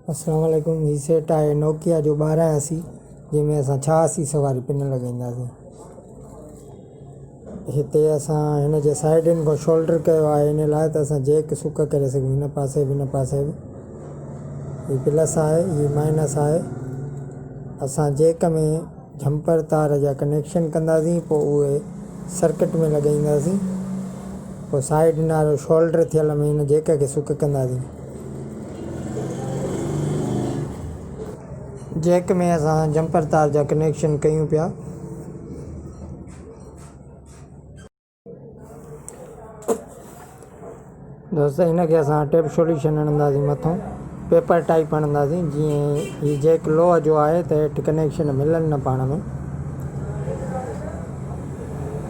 अस्सलाम वालेकुम। ही सेट आहे नोकिया जो 1280 जंहिंमें असां 86 सवारी पिन लॻाईंदासीं। हिते असां हिन जे साइडनि खां शोल्डर कयो आहे, इन लाइ त असां जैक सुक करे सघूं हिन पासे बि हिन पासे बि। हीअ प्लस आहे, हीअ माइनस आहे। असां जैक में जम्पर तार जा कनेक्शन कंदासीं, पोइ उहे सर्किट में लॻाईंदासीं, पोइ साइड नालो शोल्डर थियल में हिन जैक खे सुक कंदासीं। जैक में असां जम्पर तार जा कनेक्शन कयूं पिया। दोस्त हिनखे असां टेप सॉल्यूशन हणंदासीं, मथां पेपर टाइप हणंदासीं, जीअं हीअ जैक लो जो आहे त हेठि कनेक्शन मिलनि न पाण में।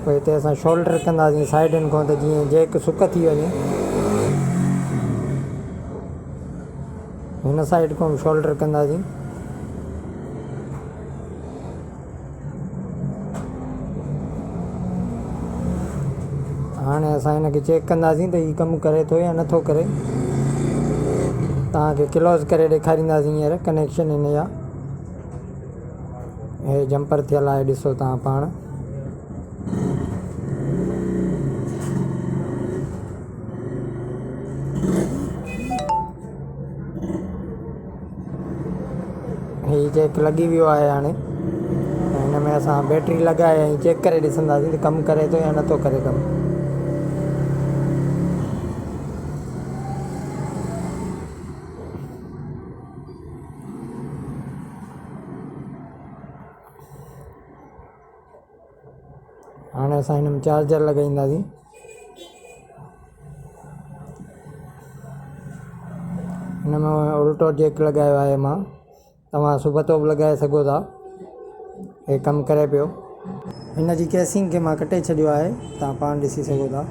पोइ हिते असां शोल्डर कंदासीं साइडनि खां, त जीअं जैक सुक थी वञे। हिन साइड खां बि शोल्डर कंदासीं। हाणे असां हिनखे चेक कंदासीं त हीउ कमु करे थो या नथो करे। तव्हांखे क्लोज़ करे ॾेखारींदासीं हींअर कनेक्शन हिन जा। हे जम्पर थियल आहे, ॾिसो तव्हां पाण। हीउ चेक लॻी वियो आहे। हाणे हिन में असां बैटरी लॻाए ऐं चेक करे ॾिसंदासीं त कमु करे थो या नथो करे कमु। हाणे असां हिन में चार्जर लॻाईंदासीं। हिन में उल्टो जैक लॻायो आहे मां, तव्हां सुबतो बि लॻाए सघो था। हे कमु करे पियो। हिन जी केसिंग खे मां कटे छॾियो आहे, तव्हां पाण ॾिसी सघो था।